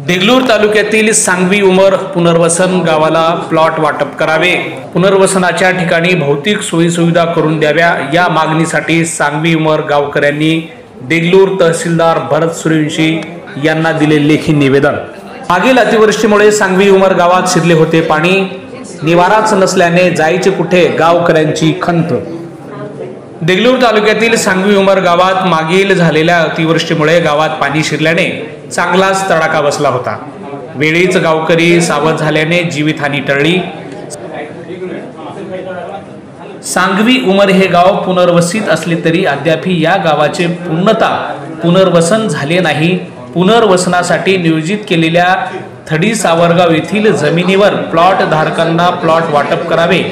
देगलूर तालुक्यातील सांगवी उमर पुनर्वसन गावाला प्लॉट वाटप करावे, पुनर्वसनाच्या ठिकाणी भौतिक सोयीसुविधा करून द्याव्या या मागणीसाठी सांगवी उमर गावकऱ्यांनी देगलूर तहसीलदार भरत सूर्यवंशी यांना दिले लेखी निवेदन। मागील अतिवृष्टीमुळे सांगवी उमर गावात शिरले होते पाणी, निवाराच नसल्याने जायचे कुठे गावकऱ्यांची खंत। देगलूर तालुक्यातील सांगवी उमर गावात मागील झालेल्या अतिवृष्टीमुळे गावात पाणी शिरल्याने चांगलाच तडाखा बसला होता। वेळीच गावकरी सावध झाल्याने जीवितहानी टळली। सांगवी उमर हे गाव पुनर्वसित असले तरी अद्याप या गावाचे पूर्णतः पुनर्वसन झाले नाही। पुनर्वसनासाठी नियोजित केलेल्या थडी सावरगाव येथील जमिनीवर प्लॉट धारकांना प्लॉट वाटप करावे,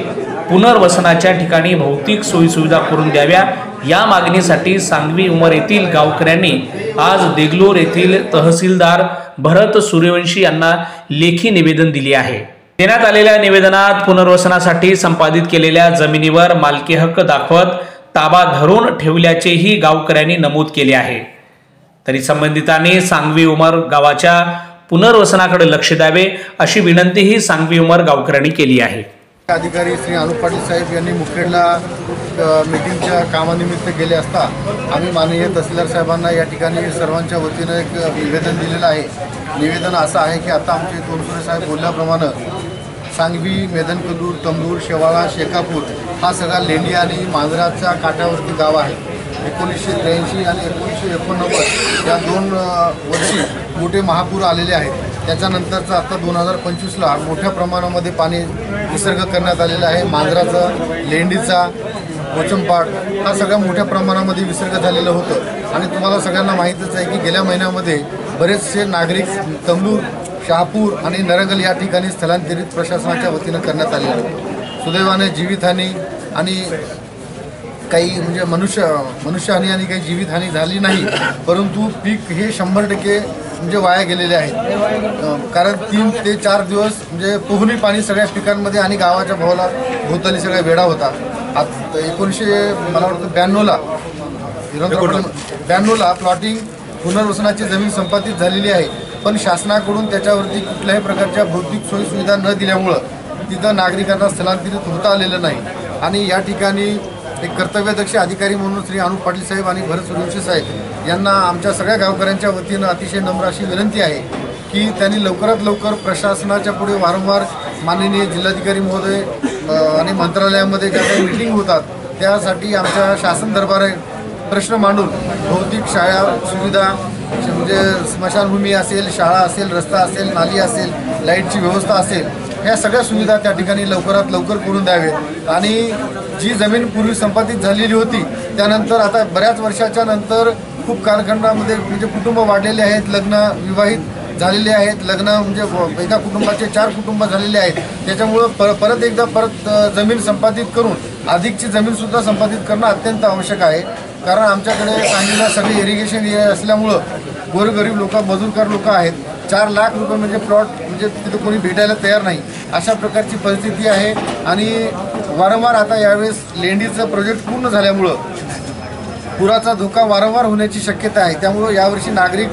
पुनर्वसनाच्या ठिकाणी भौतिक सोयीसुविधा करून द्याव्या या मागणीसाठी सांगवी उमर येथील गावकऱ्यांनी आज देगलूर येथील तहसीलदार भरत सूर्यवंशी यांना लेखी निवेदन दिले आहे। देण्यात आलेल्या निवेदनात पुनर्वसनासाठी संपादित केलेल्या जमिनीवर मालकी हक्क दाखवत ताबा धरून ठेवल्याचेही गावकऱ्यांनी नमूद केले आहे। तरी संबंधितांनी सांगवी उमर गावाच्या पुनर्वसनाकडे लक्ष द्यावे अशी विनंतीही सांगवी उमर गावकऱ्यांनी केली आहे। अधिकारी श्री अनुप पाटील साहेब यांनी मुखेडला मीटिंगच्या कामानिमित्त गेले असता आम्ही माननीय तहसीलदार साहेबांना या ठिकाणी सर्वांच्या वतीनं एक निवेदन दिलेलं आहे। निवेदन असं आहे की आता आमचे तोंडसुरे साहेब बोलल्याप्रमाणे सांगवी, मेदनकदूर, तंबूर, शेवाळा, शेकापूर हा सगळा लेंडी आणि मांजराच्या काठावरती गाव आहे। 1983 आणि 1989 या 2 वर्षी मोठे महापूर आलेले आहेत। त्याच्यानंतरचं आता 2025ला मोठ्या प्रमाणामध्ये पाणी विसर्ग करण्यात आलेला आहे। मांजराचा, लेंडीचा, कोचंपाट हा सगळ्या मोठ्या प्रमाणामध्ये विसर्ग झालेलं होतं आणि तुम्हाला सगळ्यांना माहीतच आहे की गेल्या महिन्यामध्ये बरेचसे नागरिक तंबूर, शहापूर आणि नरगल या ठिकाणी स्थलांतरित प्रशासनाच्या वतीनं करण्यात आलेले होते। सुदैवाने जीवितहानी आणि काही म्हणजे मनुष्यहानी आणि काही जीवितहानी झाली नाही, परंतु पीक हे 100% म्हणजे वाया गेलेले आहेत। कारण 3 ते 4 दिवस म्हणजे पोहणी पाणी सगळ्या पिकांमध्ये आणि गावाच्या भोवताली सगळा वेढा होता। आता 1992ला प्लॉटिंग पुनर्वसनाची जमीन संपादित झालेली आहे, पण शासनाकडून त्याच्यावरती कुठल्याही प्रकारच्या भौतिक सोयीसुविधा न दिल्यामुळं तिथं नागरिकांना स्थलांतरित होता आलेलं नाही। आणि या ठिकाणी एक कर्तव्यदक्ष अधिकारी म्हणून श्री अनुप पाटील साहेब आणि भरत सूर्यवंशी साहेब यांना आमच्या सगळ्या गावकऱ्यांच्या वतीनं अतिशय नम्र अशी विनंती आहे की त्यांनी लवकरात लवकर प्रशासनाच्या पुढे वारंवार माननीय जिल्हाधिकारी महोदय आणि मंत्रालयामध्ये ज्या काही मीटिंग होतात त्यासाठी आमच्या शासन दरबारात प्रश्न मांडून भौतिक शाळा सुविधा म्हणजे स्मशानभूमी असेल, शाळा असेल, रस्ता असेल, नाली असेल, लाईटची व्यवस्था असेल, ह्या सगळ्या सुविधा त्या ठिकाणी लवकरात लवकर करून द्यावेत। आणि जी जमीन पूर्वी संपादित झालेली होती त्यानंतर आता बऱ्याच वर्षाच्या नंतर खूप कालखंडामध्ये म्हणजे कुटुंब वाढलेले आहेत, लग्न विवाहित झालेले आहेत, लग्न म्हणजे एका कुटुंबाचे 4 कुटुंब झालेले आहेत। त्याच्यामुळं परत एकदा जमीन संपादित करून अधिकची जमीनसुद्धा संपादित करणं अत्यंत आवश्यक आहे। कारण आमच्याकडे सांगलीला सगळे इरिगेशन एरिया असल्यामुळं गोरगरीब लोक, मजूरकार लोक आहेत। 4 लाख रुपये म्हणजे प्लॉट म्हणजे तिथं कोणी भेटायला तयार नाही, अशा प्रकारची परिस्थिती आहे। आणि वारंवार आता यावेळेस लेंडीचं प्रोजेक्ट पूर्ण झाल्यामुळं पुराचा धोका वारंवार होण्याची शक्यता आहे। त्यामुळं यावर्षी नागरिक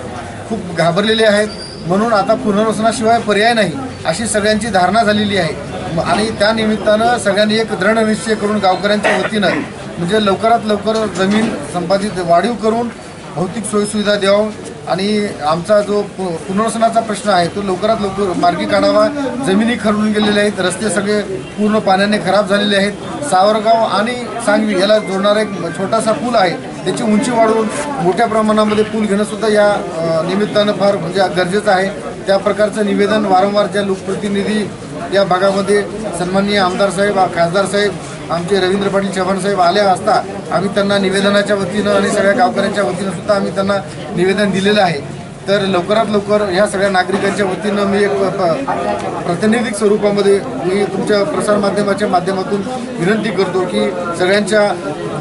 खूप घाबरलेले आहेत, म्हणून आता पुनर्वसनाशिवाय पर्याय नाही अशी सगळ्यांची धारणा झालेली आहे। आणि त्या निमित्तानं सगळ्यांनी एक दृढ निश्चय करून गावकऱ्यांच्या वतीनं म्हणजे लवकरात लवकर जमीन संपादित वाढीव करून भौतिक सोयीसुविधा द्यावं आणि आमचा जो पुनर्वसनाचा प्रश्न आहे तो लवकरात लवकर मार्गी काढावा। जमिनी खरडून गेलेल्या आहेत, रस्ते सगळे पूर्ण पाण्याने खराब झालेले आहेत। सावरगाव आणि सांगवी याला जोडणारा एक छोटासा पूल आहे, त्याची उंची वाढवून मोठ्या प्रमाणामध्ये पूल घेणंसुद्धा या निमित्तानं फार म्हणजे गरजेचं आहे। त्या प्रकारचं निवेदन वारंवार ज्या लोकप्रतिनिधी या भागामध्ये सन्माननीय आमदार साहेब, खासदार साहेब, आमचे रवींद्र पाटील चव्हाण साहेब आले असता आम्ही त्यांना निवेदनाच्या वतीनं आणि सगळ्या गावकऱ्यांच्या वतीनं सुद्धा आम्ही त्यांना निवेदन दिलेलं आहे। तर लवकरात लवकर ह्या सगळ्या नागरिकांच्या वतीनं मी एक प्रातिनिधिक स्वरूपामध्ये मी तुमच्या प्रसारमाध्यमाच्या माध्यमातून विनंती करतो की सगळ्यांच्या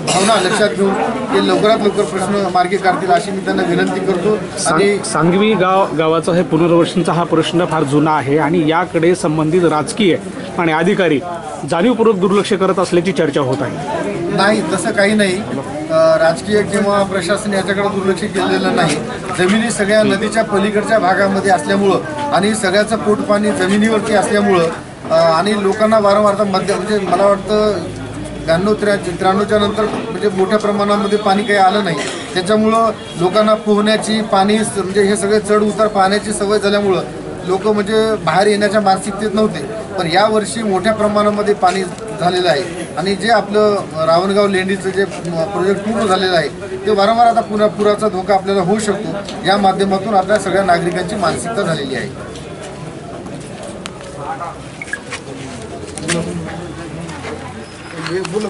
भावना लक्षात घेऊन ते लवकरात लवकर प्रश्न मार्गी काढतील अशी मी त्यांना विनंती करतो। आणि सांगवी गावाचा हे पुनर्वसनाचा हा प्रश्न फार जुना आहे आणि याकडे संबंधित राजकीय आणि अधिकारी जाणीवपूर्वक दुर्लक्ष करत असल्याची चर्चा होत आहे। नाही, तसं काही नाही। राजकीय किंवा प्रशासन याच्याकडे दुर्लक्ष केलेलं नाही. जमिनी सगळ्या नदीच्या पलीकडच्या भागामध्ये असल्यामुळं आणि सगळ्याचं पोटपाणी जमिनीवरती असल्यामुळं आणि लोकांना वारंवार म्हणजे मला वाटतं 93-93च्या नंतर म्हणजे मोठ्या प्रमाणामध्ये पाणी काही आलं नाही. त्याच्यामुळं लोकांना पोहण्याची पाणी म्हणजे हे सगळे चढ उतार पाहण्याची सवय झाल्यामुळं लोक म्हणजे बाहेर येण्याच्या मानसिकतेत नव्हते. पण यावर्षी मोठ्या प्रमाणामध्ये पाणी झालेलं आहे आणि जे आपलं रावणगाव लेंडीचं जे प्रोजेक्ट पूर्ण झालेलं आहे ते वारंवार आता पुराचा धोका आपल्याला होऊ शकतो. या माध्यमातून आपल्या सगळ्या नागरिकांची मानसिकता झालेली आहे. बोला